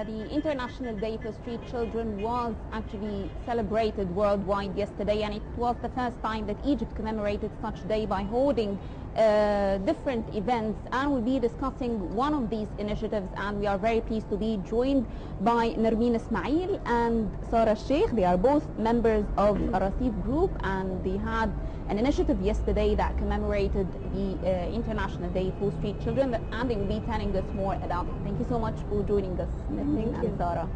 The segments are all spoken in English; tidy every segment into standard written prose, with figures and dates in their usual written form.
the International Day for Street Children was actually celebrated worldwide yesterday, and it was the first time that Egypt commemorated such day by holding different events, and we'll be discussing one of these initiatives, and we are very pleased to be joined by Nermeen Ismail and El-Sheikh. They are both members of a Rasif group, and they had an initiative yesterday that commemorated the International Day for Street Children, and they will be telling us more about it. Thank you so much for joining us, Nermeen and Sarah.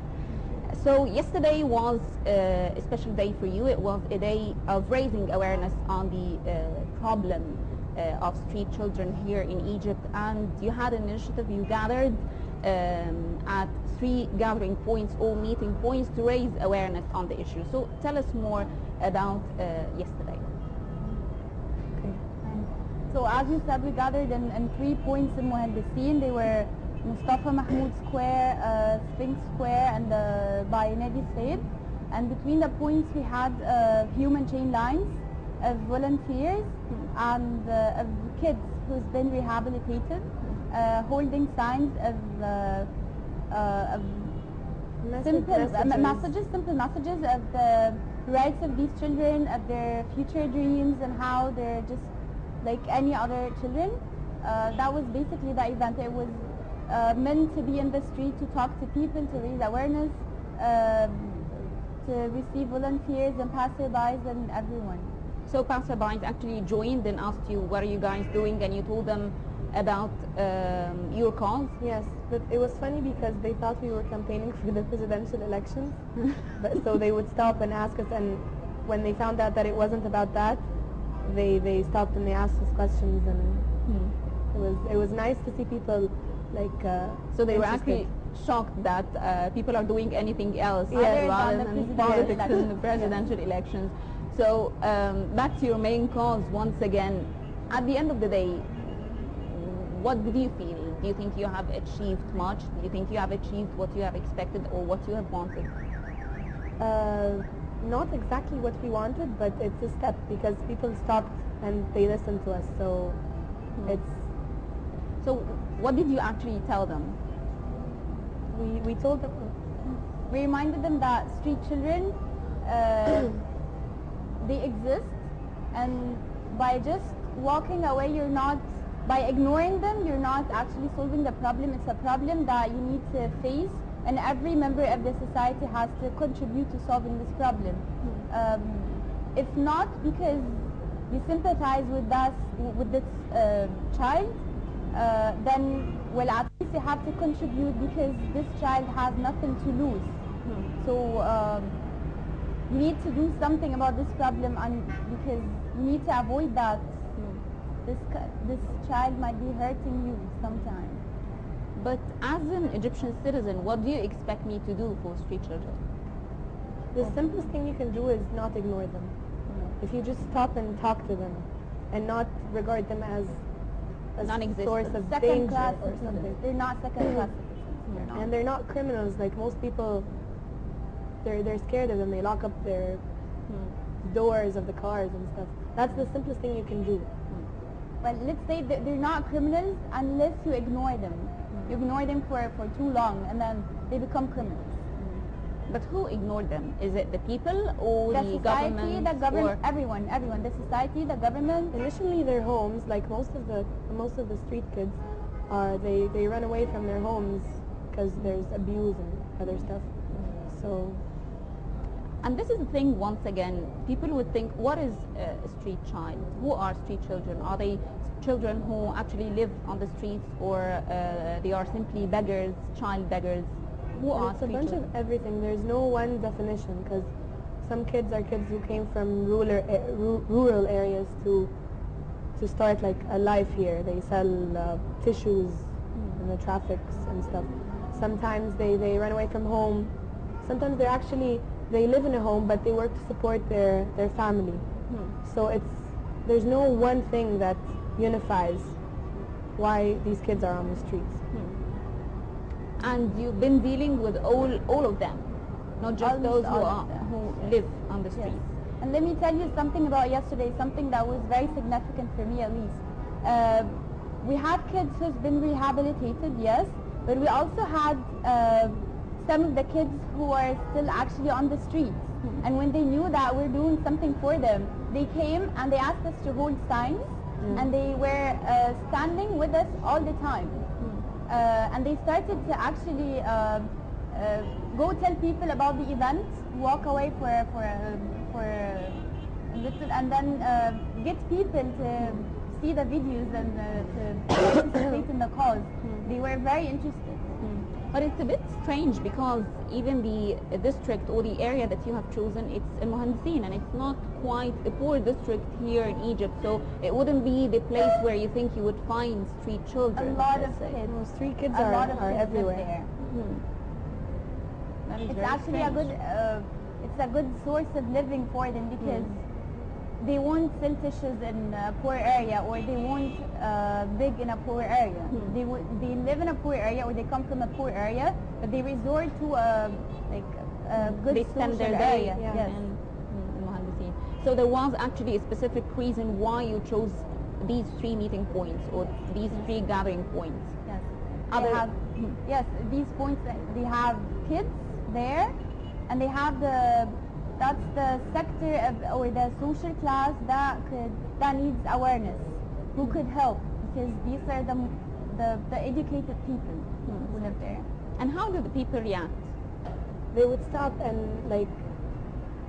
So yesterday was a special day for you. It was a day of raising awareness on the problem of street children here in Egypt, and you had an initiative. You gathered at 3 gathering points or meeting points to raise awareness on the issue. So tell us more about yesterday. So as you said, we gathered in 3 points in Mohandesin. They were Mustafa Mahmoud Square, Sphinx Square, and by Nadi Said. And between the points we had human chain lines of volunteers and of kids who's been rehabilitated, holding signs of simple messages of the rights of these children, of their future dreams, and how they're just like any other children. That was basically the event. It was meant to be in the street, to talk to people, to raise awareness, to receive volunteers and passerbys and everyone. So passerbys actually joined and asked you, what are you guys doing? And you told them about your cause? Yes, but it was funny because they thought we were campaigning for the presidential elections. So they would stop and ask us, and when they found out that it wasn't about that, they stopped and they asked us questions, and it was nice to see people like so they were actually shocked that people are doing anything else rather than politics in the presidential elections. So back to your main cause once again. At the end of the day, what do you feel? Do you think you have achieved much? Do you think you have achieved what you have expected or what you have wanted? Not exactly what we wanted, but it's a step because people stopped and they listened to us. So it's. So what did you actually tell them? We told them. We reminded them that street children, they exist, and by just walking away, you're not. By ignoring them, you're not actually solving the problem. It's a problem that you need to face, and every member of the society has to contribute to solving this problem. If not because you sympathize with this child, then well, at least you have to contribute because this child has nothing to lose. So you need to do something about this problem, and because you need to avoid that this child might be hurting you sometime. But as an Egyptian citizen, what do you expect me to do for street children? The simplest thing you can do is not ignore them. If you just stop and talk to them and not regard them as a source of danger or something. They're not second-class citizens. And they're not criminals. Like most people, they're scared of them. They lock up their doors of the cars and stuff. That's the simplest thing you can do. Well, let's say that they're not criminals unless you ignore them. You ignore them for too long, and then they become criminals. But who ignored them? Is it the people or the government? The government, everyone. The society, the government. Initially, their homes, like most of the street kids, they run away from their homes because there's abuse and other stuff. So. And this is the thing, once again, people would think, what is a street child? Who are street children? Are they children who actually live on the streets, or they are simply beggars, child beggars? Who are street children? It's a bunch of everything. There's no one definition, because some kids are kids who came from rural areas to start like a life here. They sell tissues in the traffics and stuff. Sometimes they run away from home. Sometimes they live in a home, but they work to support their family. So there's no one thing that unifies why these kids are on the streets. And you've been dealing with all of them, not just those who live on the streets. Yes. And let me tell you something about yesterday, something that was very significant for me at least. We had kids who's been rehabilitated, yes, but we also had some of the kids who are still actually on the streets. And when they knew that we're doing something for them, they came and they asked us to hold signs, and they were standing with us all the time. And they started to actually go tell people about the event, walk away for a little, and then get people to see the videos and to participate in the cause. They were very interested. But it's a bit strange because even the district or the area that you have chosen, it's El-Mohandesin, and it's not quite a poor district here in Egypt, so it wouldn't be the place where you think you would find street children. A lot of kids. Well, street kids A are, lot of are kids live everywhere. there. That is It's very actually a strange. good, it's a good source of living for them because they won't sell tissues in a poor area, or they won't big in a poor area. They live in a poor area, or they come from a poor area, but they resort to a good They spend social their day area. Yeah. Yes. in El-Mohandesin. So there was actually a specific reason why you chose these 3 meeting points or these 3 gathering points. Yes. Other- They have, yes, these points, they have kids there, and they have that's the sector of, or the social class that needs awareness, who could help, because these are the educated people who live there. And how do the people react? They would stop and like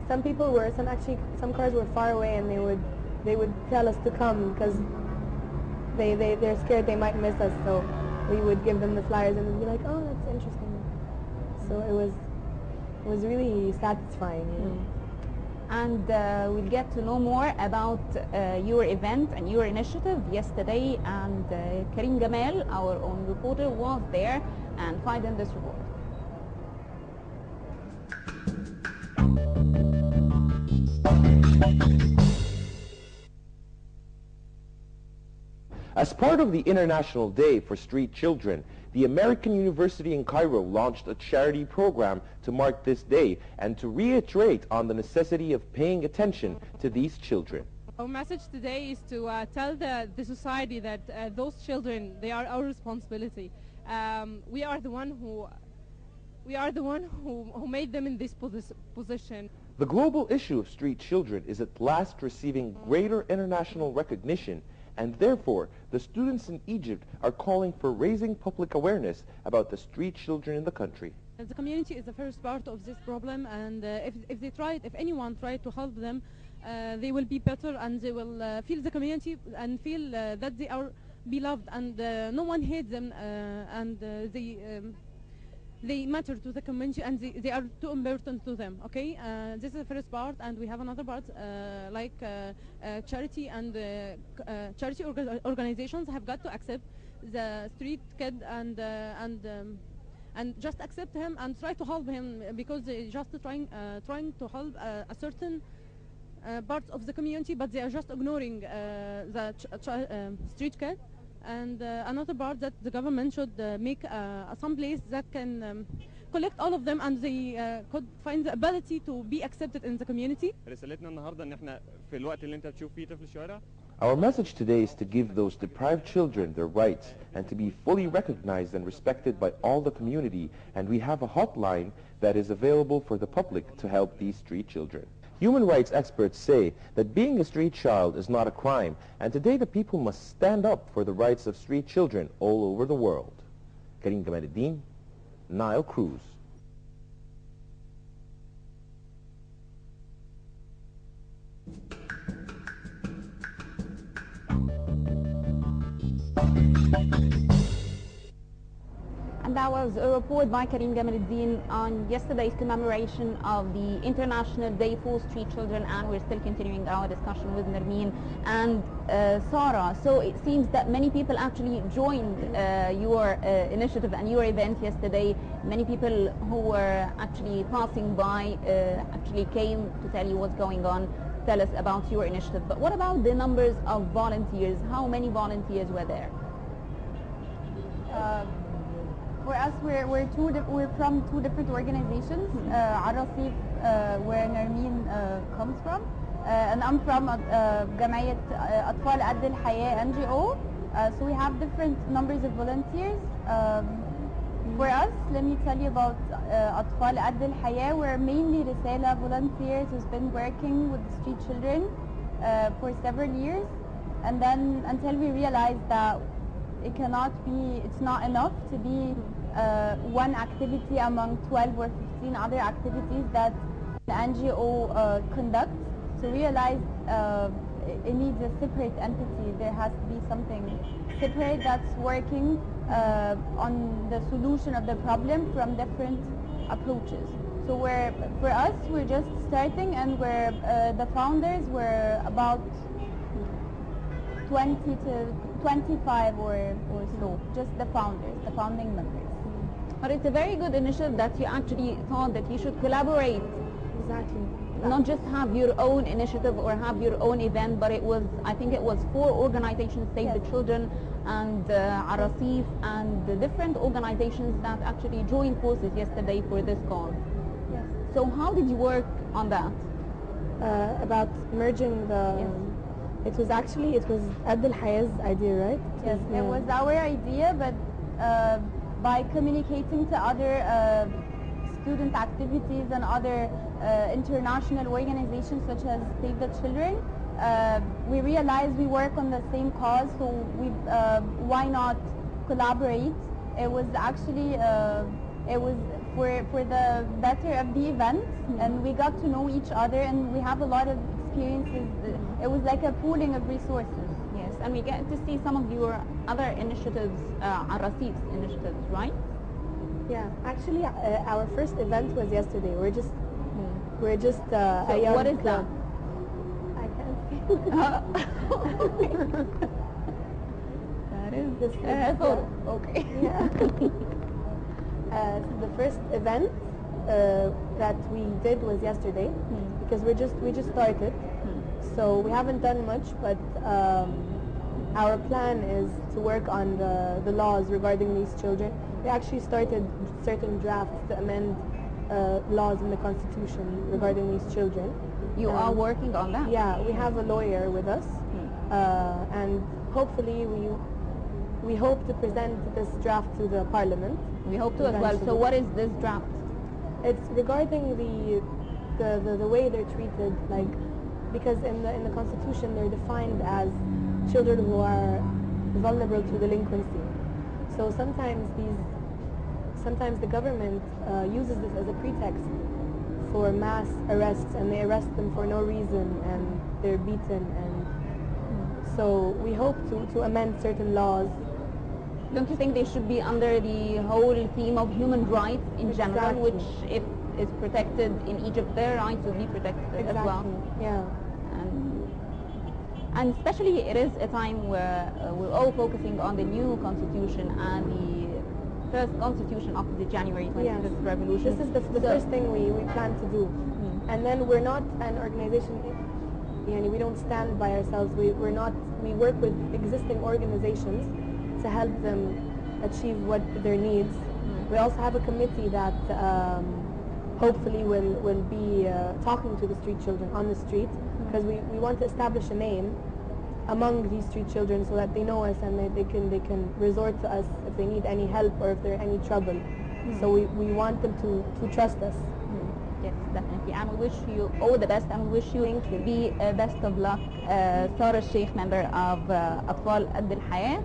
some people were some cars were far away, and they would tell us to come because they're scared they might miss us, so we would give them the flyers and they'd be like, oh, that's interesting. So it was really satisfying. You know? And we'll get to know more about your event and your initiative yesterday, and Karim Gamal, our own reporter, was there and filed in this report. As part of the International Day for Street Children, the American University in Cairo launched a charity program to mark this day and to reiterate on the necessity of paying attention to these children. Our message today is to tell the society that those children, they are our responsibility. We are the one who made them in this position. The global issue of street children is at last receiving greater international recognition, and therefore the students in Egypt are calling for raising public awareness about the street children in the country. The community is the first part of this problem, and if anyone tried to help them, they will be better, and they will feel the community and feel that they are beloved, and no one hates them, and they matter to the community, and they are too important to them. Okay, this is the first part, and we have another part like charity and charity organizations have got to accept the street kid and just accept him and try to help him, because they're just trying to help a certain part of the community, but they are just ignoring the street kid. And another part that the government should make some place that can collect all of them, and they could find the ability to be accepted in the community. رسالتنا النهارده ان احنا في الوقت اللي انت بتشوف فيه طفل الشوارع. Our message today is to give those deprived children their rights and to be fully recognized and respected by all the community, and we have a hotline that is available for the public to help these street children. Human rights experts say that being a street child is not a crime, and today the people must stand up for the rights of street children all over the world. Karim Gamal, Nile Cruise. And that was a report by Karim Gamal on yesterday's commemoration of the International Day for Street Children, and we're still continuing our discussion with Nermeen and Sarah. So it seems that many people actually joined your initiative and your event yesterday. Many people who were actually passing by actually came to tell you what's going on, tell us about your initiative. But what about the numbers of volunteers? How many volunteers were there? For us, we're from 2 different organizations. Arasif, where Nermeen comes from, and I'm from جمعية أطفال قد الحياة NGO. So we have different numbers of volunteers. For us, let me tell you about أطفال قد الحياة. We're mainly Risala volunteers who's been working with the street children for several years, and then until we realized that it's not enough to be one activity among 12 or 15 other activities that the NGO conducts. So we realized it needs a separate entity. There has to be something separate that's working on the solution of the problem from different approaches. So for us, we're just starting, and the founders were about 20 to 25 or so, just the founders, the founding members. But it's a very good initiative that you actually thought that you should collaborate. Exactly. Not just have your own initiative or have your own event, but I think it was 4 organizations, Save the Children and Arasif and the different organizations that actually joined forces yesterday for this cause. Yes. So how did you work on that? About merging the... Yes. It was Abd al-Hayya's idea, right? Yes, it was our idea, but by communicating to other student activities and other international organizations such as Save the Children, we realized we work on the same cause, so why not collaborate? It was actually it was for the better of the event, and we got to know each other, and we have a lot of experiences. It was like a pooling of resources. Yes, and we get to see some of your other initiatives, Arasif's initiatives, right? Yeah, actually, our first event was yesterday. We're just So a young what is club. that? I can't say. That is This a is, photo. Okay. Yeah. The first event that we did was yesterday, because we just started, so we haven't done much, but our plan is to work on the laws regarding these children. We actually started certain drafts to amend laws in the Constitution regarding these children. You are working on that? Yeah, we have a lawyer with us, and hopefully we hope to present this draft to the parliament. We hope to as well. So what is this draft? It's regarding the way they're treated, like, because in the Constitution they're defined as children who are vulnerable to delinquency. So sometimes the government uses this as a pretext for mass arrests, and they arrest them for no reason, and they're beaten, and so we hope to amend certain laws. Don't you think they should be under the whole theme of human rights in general, Exactly. which if is protected in Egypt, their rights will be protected as well? Yeah. And especially it is a time where we're all focusing on the new constitution and the first constitution after the January 25th revolution. This is the first thing we plan to do. And then we're not an organization, we don't stand by ourselves. We work with existing organizations to help them achieve what their needs. We also have a committee that hopefully will be talking to the street children on the street, because we want to establish a name among these street children so that they know us, and they can resort to us if they need any help or if they're any trouble. So we want them to trust us. Yes, definitely. And we wish you all the best, and we wish you the best of luck. El-Sheikh, member of أطفال قد الحياة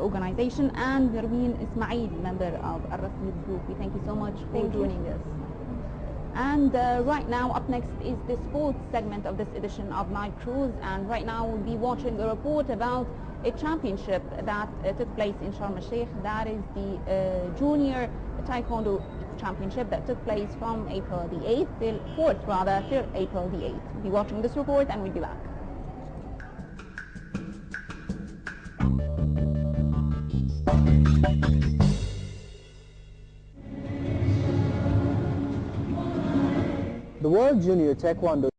organization, and Nermeen Ismail, member of Arasif group. We thank you so much for joining us. And right now, up next is the sports segment of this edition of Nile Cruise. And right now, we'll be watching a report about a championship that took place in Sharm el-Sheikh. That is the Junior Taekwondo Championship that took place from April the 8th till 4th, rather, till April the 8th. We'll be watching this report, and we'll be back. The World Junior Taekwondo